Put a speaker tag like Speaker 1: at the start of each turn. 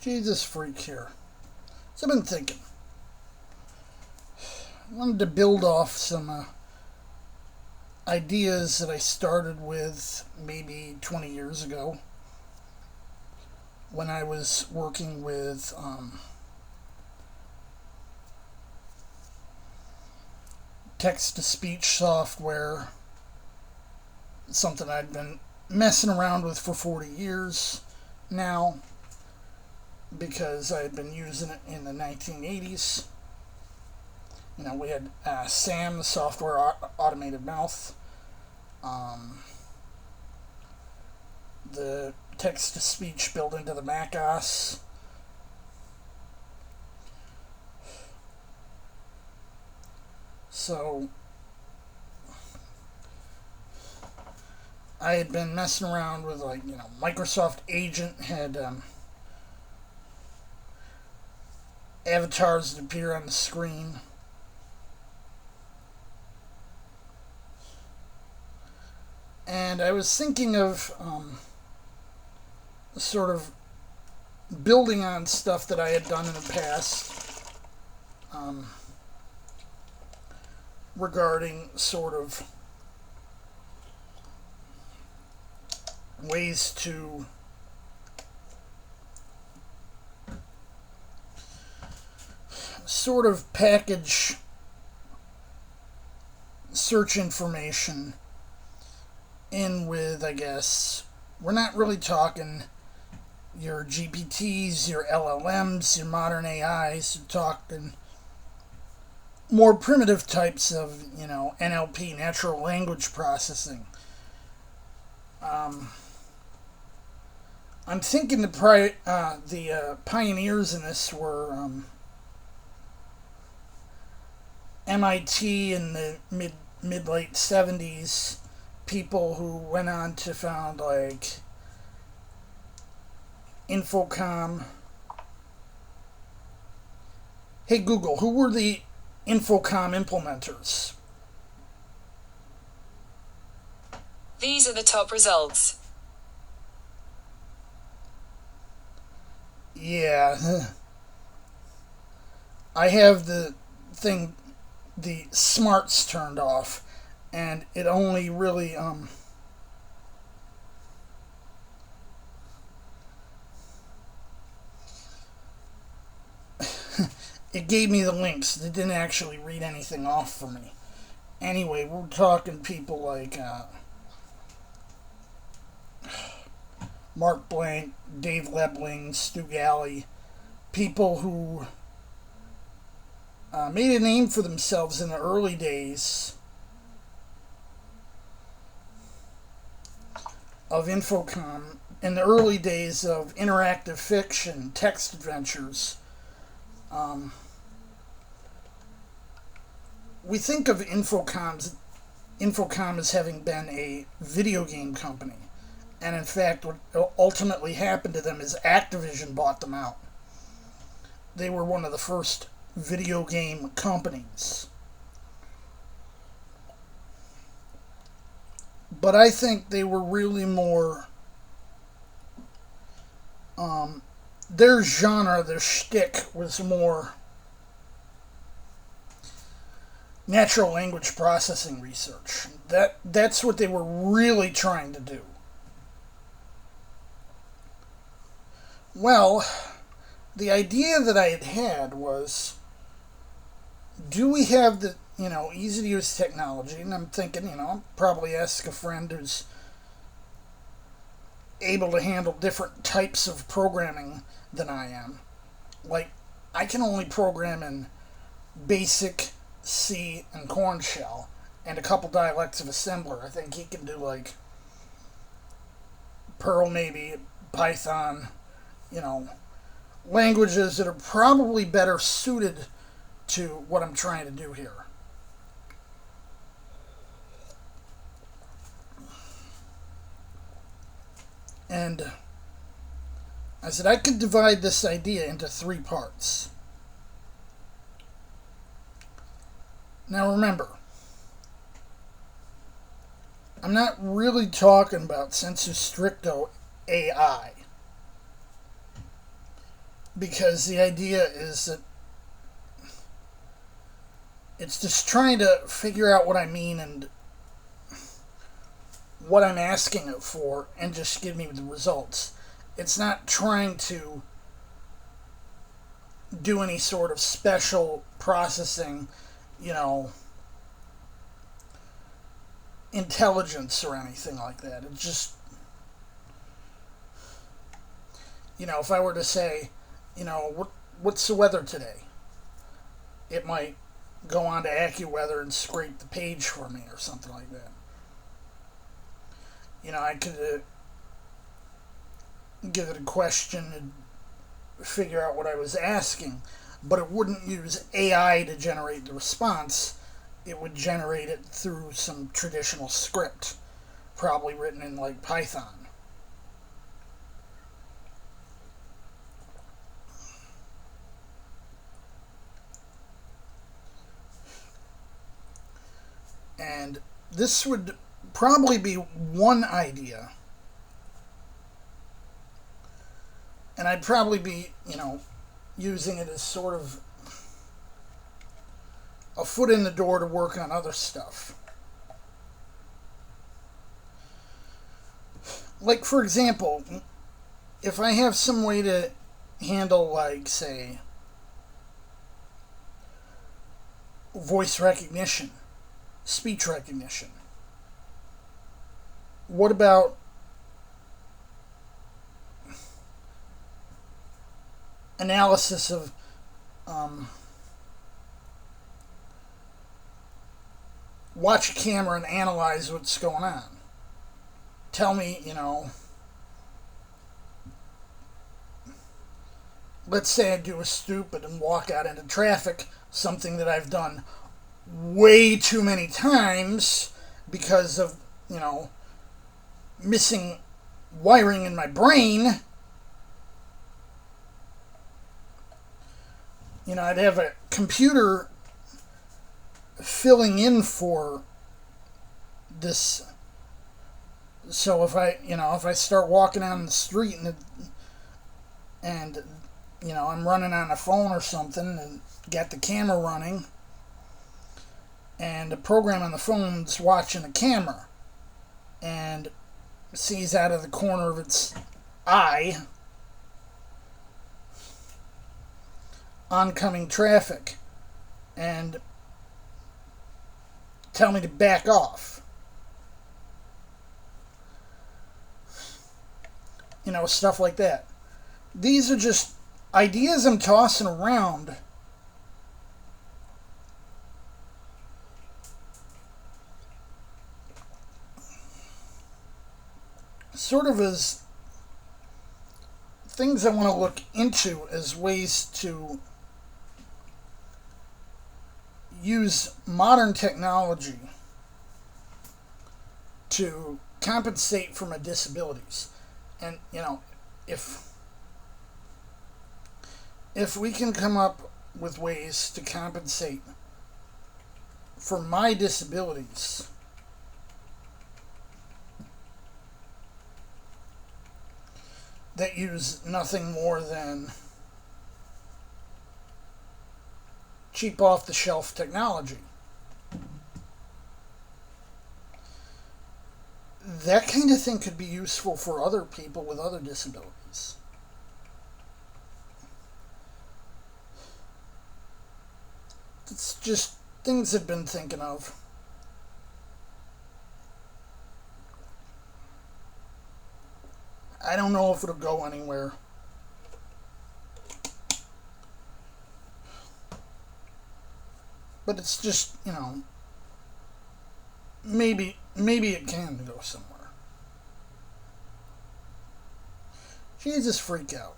Speaker 1: Jesus freak here. So I've been thinking. I wanted to build off some ideas that I started with maybe 20 years ago when I was working with text-to-speech software, something I'd been messing around with for 40 years now because I had been using it in the 1980s. You know, we had SAM, the software automated mouth, the text-to-speech built into the Mac OS. So I had been messing around with, like, you know, Microsoft Agent had avatars that appear on the screen. And I was thinking of sort of building on stuff that I had done in the past regarding sort of ways to sort of package search information in with, I guess, we're not really talking your GPTs, your LLMs, your modern AIs. You're talking more primitive types of, you know, NLP, natural language processing. I'm thinking the pioneers in this were MIT in the mid-late 70s, people who went on to found, like, Infocom. Hey Google, who were the Infocom implementers?
Speaker 2: These are the top results.
Speaker 1: Yeah. I have the thing, the smarts turned off, and it only really, it gave me the links. It didn't actually read anything off for me. Anyway, we're talking people like Mark Blank, Dave Lebling, Stu Galley, people who made a name for themselves in the early days of Infocom, in the early days of interactive fiction, text adventures. We think of Infocom as having been a video game company. And in fact, what ultimately happened to them is Activision bought them out. They were one of the first video game companies. But I think they were really more, their genre, their shtick was more natural language processing research. That's what they were really trying to do. Well, the idea that I had was, do we have the, you know, easy to use technology? And I'm thinking, you know, I'll probably ask a friend who's able to handle different types of programming than I am. Like, I can only program in BASIC, C, and Corn Shell, and a couple dialects of assembler. I think he can do, like, Perl maybe, Python, you know, languages that are probably better suited to what I'm trying to do here. And I said I could divide this idea into 3 parts. Now remember, I'm not really talking about sensu stricto AI. because the idea is that it's just trying to figure out what I mean and what I'm asking it for and just give me the results. It's not trying to do any sort of special processing, you know, intelligence or anything like that. It's just, if I were to say, what's the weather today? It might go on to AccuWeather and scrape the page for me or something like that. I could give it a question and figure out what I was asking, but it wouldn't use AI to generate the response. It would generate it through some traditional script, probably written in like Python. And this would probably be one idea. And I'd probably be, using it as sort of a foot in the door to work on other stuff. Like, for example, if I have some way to handle, like, say, voice recognition, speech recognition, what about analysis of watch a camera and analyze what's going on? Tell me, let's say I do a stupid and walk out into traffic, something that I've done way too many times because of, missing wiring in my brain. I'd have a computer filling in for this. So if I start walking on the street and I'm running on a phone or something and got the camera running, and the program on the phone's watching the camera and sees out of the corner of its eye oncoming traffic and tell me to back off. Stuff like that. These are just ideas I'm tossing around sort of as things I want to look into as ways to use modern technology to compensate for my disabilities. And, if we can come up with ways to compensate for my disabilities, that use nothing more than cheap off-the-shelf technology, that kind of thing could be useful for other people with other disabilities. It's just things I've been thinking of. I don't know if it'll go anywhere. But it's just, maybe it can go somewhere. Jesus, freak out.